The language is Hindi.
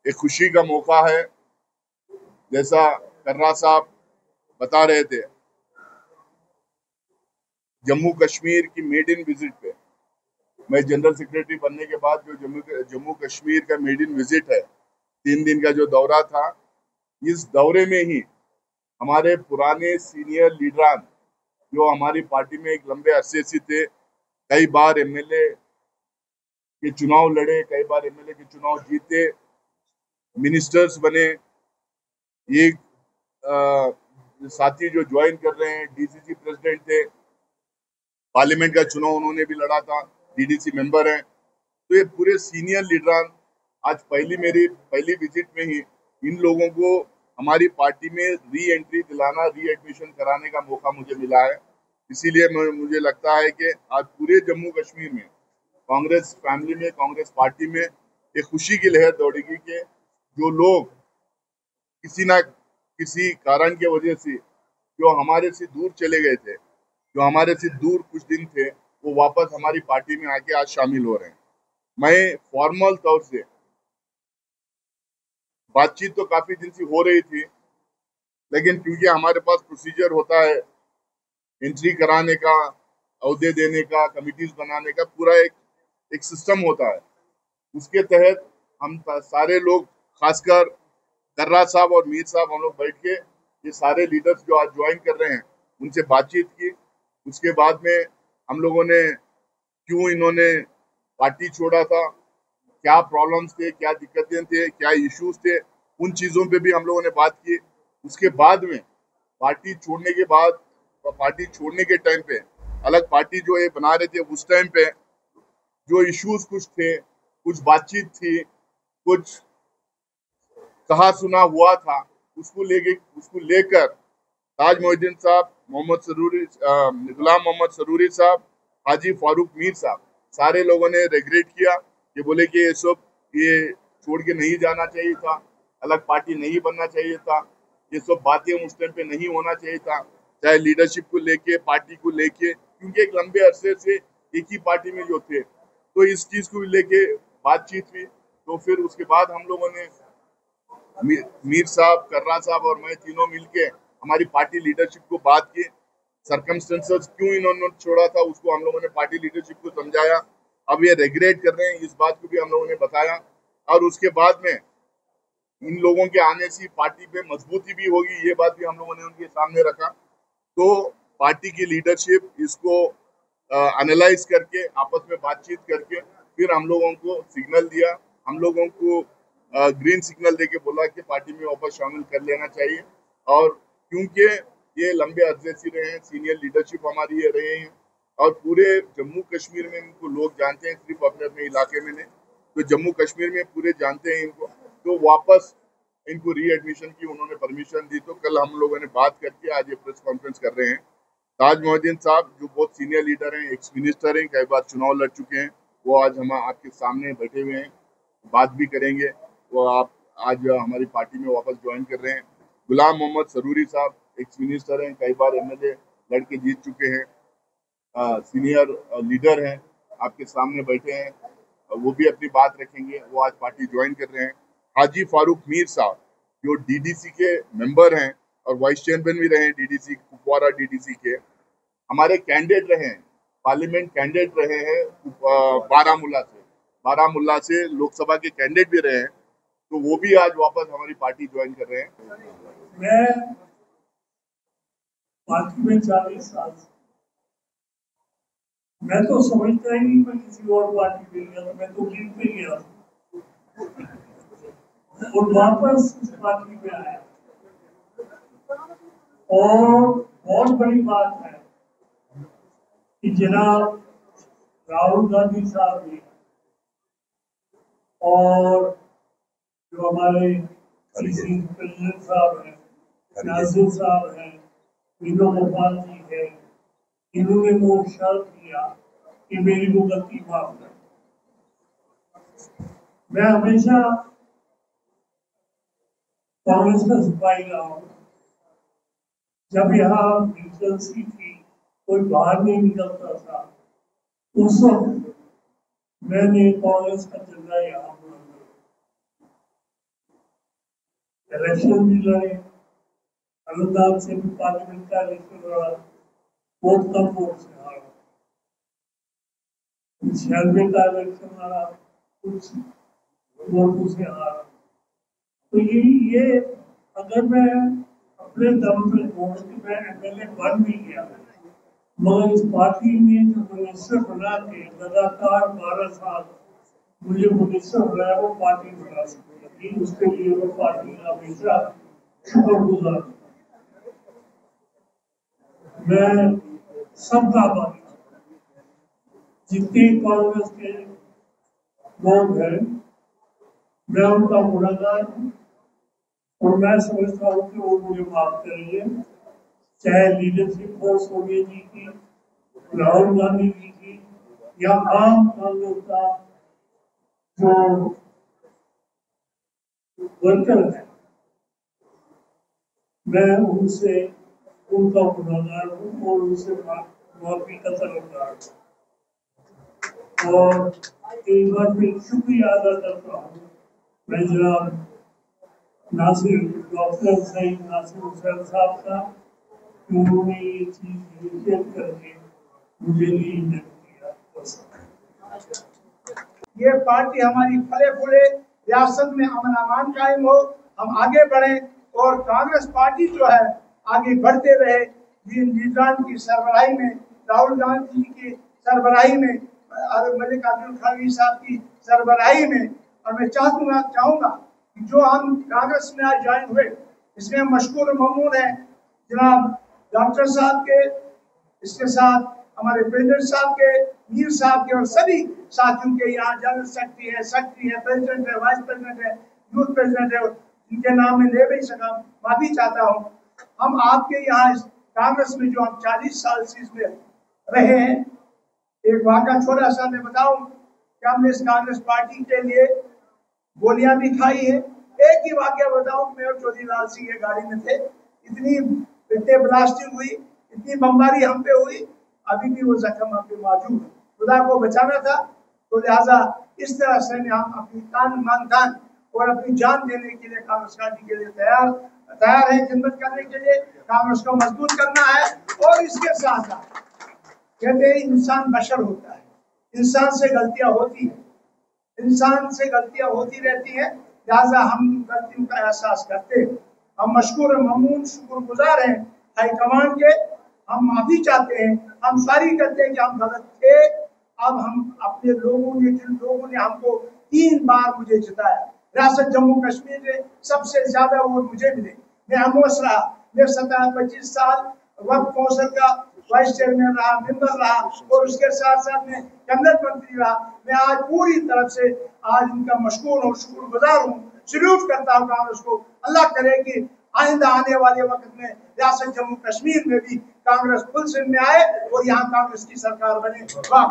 एक खुशी का मौका है। जैसा कर्रा साहब बता रहे थे, जम्मू कश्मीर की मेड इन विजिट पे मैं जनरल सेक्रेटरी बनने के बाद जो जम्मू कश्मीर का मेड इन विजिट है, 3 दिन का जो दौरा था, इस दौरे में ही हमारे पुराने सीनियर लीडरान जो हमारी पार्टी में एक लंबे अरसे से थे, कई बार एमएलए के चुनाव लड़े, कई बार एमएलए के चुनाव जीते, मिनिस्टर्स बने, एक साथी जो ज्वाइन कर रहे हैं डीसीसी प्रेसिडेंट थे, पार्लियामेंट का चुनाव उन्होंने भी लड़ा था, डीडीसी मेंबर हैं। तो ये पूरे सीनियर लीडरान आज मेरी पहली विजिट में ही इन लोगों को हमारी पार्टी में री एंट्री दिलाना, री एडमिशन कराने का मौका मुझे मिला है। इसीलिए मुझे लगता है कि आज पूरे जम्मू कश्मीर में कांग्रेस फैमिली में, कांग्रेस पार्टी में एक खुशी की लहर दौड़ेगी कि जो लोग किसी ना किसी कारण की वजह से जो हमारे से दूर चले गए थे, जो हमारे से दूर कुछ दिन थे, वो वापस हमारी पार्टी में आके आज शामिल हो रहे हैं। मैं फॉर्मल तौर से बातचीत तो काफी दिन से हो रही थी, लेकिन क्योंकि हमारे पास प्रोसीजर होता है एंट्री कराने का, अहदे देने का, कमिटीज बनाने का, पूरा एक सिस्टम होता है। उसके तहत हम सारे लोग, खासकर कर्रा साहब और मीर साहब, हम लोग बैठ के ये सारे लीडर्स जो आज ज्वाइन कर रहे हैं उनसे बातचीत की। उसके बाद में हम लोगों ने क्यों इन्होंने पार्टी छोड़ा था, क्या प्रॉब्लम्स थे, क्या दिक्कतें थे, क्या इश्यूज थे, उन चीज़ों पे भी हम लोगों ने बात की। उसके बाद में पार्टी छोड़ने के बाद, पार्टी छोड़ने के टाइम पे अलग पार्टी जो ये बना रहे थे, उस टाइम पे जो इश्यूज कुछ थे, कुछ बातचीत थी, कुछ कहा सुना हुआ था, उसको लेकर ताज मोहिद्दीन साहब, गुलाम मोहम्मद सरूरी साहब, हाजी फारूक मीर साहब, सारे लोगों ने रिग्रेट किया। ये बोले कि ये छोड़ के नहीं जाना चाहिए था, अलग पार्टी नहीं बनना चाहिए था, ये सब बातें उस टाइम पे नहीं होना चाहिए था, चाहे लीडरशिप को लेके, पार्टी को लेके, क्योंकि एक लंबे अरसे से एक ही पार्टी में जो थे। तो इस चीज को लेके बातचीत हुई। तो फिर उसके बाद हम लोगों ने मीर साहब, कर्रा साहब और मैं तीनों मिलके हमारी पार्टी लीडरशिप को बात की। सर्कमस्टेंसेस क्यों इन्होंने छोड़ा था उसको हम लोगों ने पार्टी लीडरशिप को समझाया। अब ये रिग्रेट कर रहे हैं, इस बात को भी हम लोगों ने बताया। और उसके बाद में इन लोगों के आने से पार्टी पे मजबूती भी होगी, ये बात भी हम लोगों ने उनके सामने रखा। तो पार्टी की लीडरशिप इसको एनालाइज करके, आपस में बातचीत करके, फिर हम लोगों को सिग्नल दिया, हम लोगों को ग्रीन सिग्नल देके बोला कि पार्टी में वापस शामिल कर लेना चाहिए। और क्योंकि ये लंबे अरसे से रहे हैं, सीनियर लीडरशिप हमारी ये रहे हैं, और पूरे जम्मू कश्मीर में इनको लोग जानते हैं, सिर्फ अपने अपने इलाके में नहीं, तो जम्मू कश्मीर में पूरे जानते हैं इनको। तो वापस इनको री एडमिशन की उन्होंने परमिशन दी। तो कल हम लोगों ने बात करके आज ये प्रेस कॉन्फ्रेंस कर रहे हैं। ताज मोहिद्दीन साहब जो बहुत सीनियर लीडर हैं, एक्स मिनिस्टर हैं, कई बार चुनाव लड़ चुके हैं, वो आज हम आपके सामने बैठे हुए हैं, बात भी करेंगे। वो आप आज हमारी पार्टी में वापस ज्वाइन कर रहे हैं। गुलाम मोहम्मद सरूरी साहब एक्स मिनिस्टर हैं, कई बार एमएलए लड़के जीत चुके हैं, सीनियर लीडर हैं, आपके सामने बैठे हैं, वो भी अपनी बात रखेंगे। वो आज पार्टी ज्वाइन कर रहे हैं। हाजी फारूक मीर साहब जो डीडीसी के मेंबर हैं और वाइस चेयरमैन भी रहे हैं डीडीसी, कुपवारा डीडीसी के, हमारे कैंडिडेट रहे हैं, पार्लियामेंट कैंडिडेट रहे हैं, बारामूला से लोकसभा के कैंडिडेट भी रहे हैं। तो वो भी आज वापस हमारी पार्टी ज्वाइन कर रहे हैं। मैं पार्टी में 40 साल, मैं तो समझता ही नहीं मैं किसी और पार्टी में गया, मैं तो जीत पे गया और वापस इस पार्टी में आया। और बहुत बड़ी बात है कि जनाब राहुल गांधी साहब ने और जो हमारे प्रेसिडेंट साहब हैं, नाजिर साहब हैं, मीनो गोपाल जी हैं, इन्होंने वो शर्त किया कि मेरी वो गलती माफ कर। मैं हमेशा कांग्रेस का सिपाही रहा हूँ। जब यहाँ वैकेंसी थी, कोई बाहर नहीं निकलता था, उस वक्त मैंने कांग्रेस का झंडा यहाँ बुलंद किया। इलेक्शन भी लड़े, अनंतनाग से भी पार्लियामेंट का इलेक्शन लड़ा, बहुत कम वोट से हारा। 96 का इलेक्शन लड़ा, कुछ वोटों से हारा। तो ये अगर मैं अपने दम पे बोल के मैं एमएलए बन भी गया, मगर इस पार्टी में जो मिनिस्टर बना के लगातार 12 साल मुझे मिनिस्टर बनाया, वो पार्टी बना सकती, उसके लिए वो पार्टी का हमेशा शुक्रगुजार। मैं सबका आभारी, जितने कांग्रेस के लोग हैं मैं उनका गुनहगार हूँ, और मैं समझता हूँ कि वो मुझे माफ करेंगे। चाहे लीडरशिप हो सोनिया जी की, राहुल गांधी जी की, या आम कांग्रेस का जो वर्कर है, मैं उनसे उनका गुनहगार हूँ और उनसे माफी का तलबगार हूँ। और एक बार फिर शुक्रिया अदा करता हूँ मैं जनाब डॉक्टर सईद नासिर हुसैन साहब का, उन्होंने ये चीज इनिशिएट करके मुझे लीड किया। ये पार्टी हमारी फले फूले, रियासत में अमन अमान कायम हो, हम आगे बढ़े और कांग्रेस पार्टी जो है आगे बढ़ते रहे। लीडरान की सरबराही में, राहुल गांधी जी की सरबराही में, मल्लिकार्जुन खड़गे साहब की सरबराही में, और मैं चाहूँगा कि जो हम कांग्रेस में आज ज्वाइन हुए, इसमें मशकूर ममनून है जनाब डॉक्टर साहब के, इसके साथ हमारे प्रेसिडेंट साहब के, मीर साहब के, और सभी साथियों के। यहाँ जनरल सेक्रेटरी है, प्रेसिडेंट है, वाइस प्रेसिडेंट है, यूथ प्रेसिडेंट है, जिनके नाम में ले नहीं सका, माफी चाहता हूँ। हम आपके यहाँ इस कांग्रेस में जो हम 40 साल से इसमें रहे हैं, एक वाक़या छोटा सा मैं बताऊं कि हमने इस कांग्रेस पार्टी के लिए गोलियां भी खाई है। एक ही वाक़या बताऊं, मैं और चौधरी लाल सिंह के गाड़ी में थे, इतनी ब्लास्टिंग हुई, इतनी बमबारी हम पे हुई, अभी भी वो जख्म हम पे मौजूद है। खुदा को बचाना था, तो लिहाजा इस तरह से हम अपनी तान मान दान और अपनी जान देने के लिए कांग्रेस पार्टी के लिए तैयार है, खिदमत करने के लिए, कांग्रेस को मजबूत करना है। और इसके साथ साथ कहते हैं इंसान बशर होता है, इंसान से गलतियां होती है, इंसान से गलतियां होती रहती हैं, लिहाजा हम गलतियों का एहसास करते हैं। हम मशकूर ममनून शुक्रगुजार हैं हाईकमान के, हम माफी चाहते हैं, हम सॉरी करते हैं कि हम गलत थे। अब हम अपने जिन लोगों ने हमको 3 बार मुझे जिताया, रियासत जम्मू कश्मीर में सबसे ज्यादा वोट मुझे मिले, मैं खामोश रहा, मैं 25 साल वक्त कौंसिल का वाइस चेयरमैन रहा, मेंबर रहा, और उसके साथ साथ में कैबिनेट मंत्री रहा। मैं आज पूरी तरफ से आज उनका मशकूर हूँ, शुक्रगुजार हूँ, सल्यूट करता हूँ कांग्रेस को। अल्लाह करे कि आइंदा आने वाले वक्त में रियासत जम्मू कश्मीर में भी कांग्रेस फुल सिंह में आए और यहाँ कांग्रेस की सरकार बने। वाह।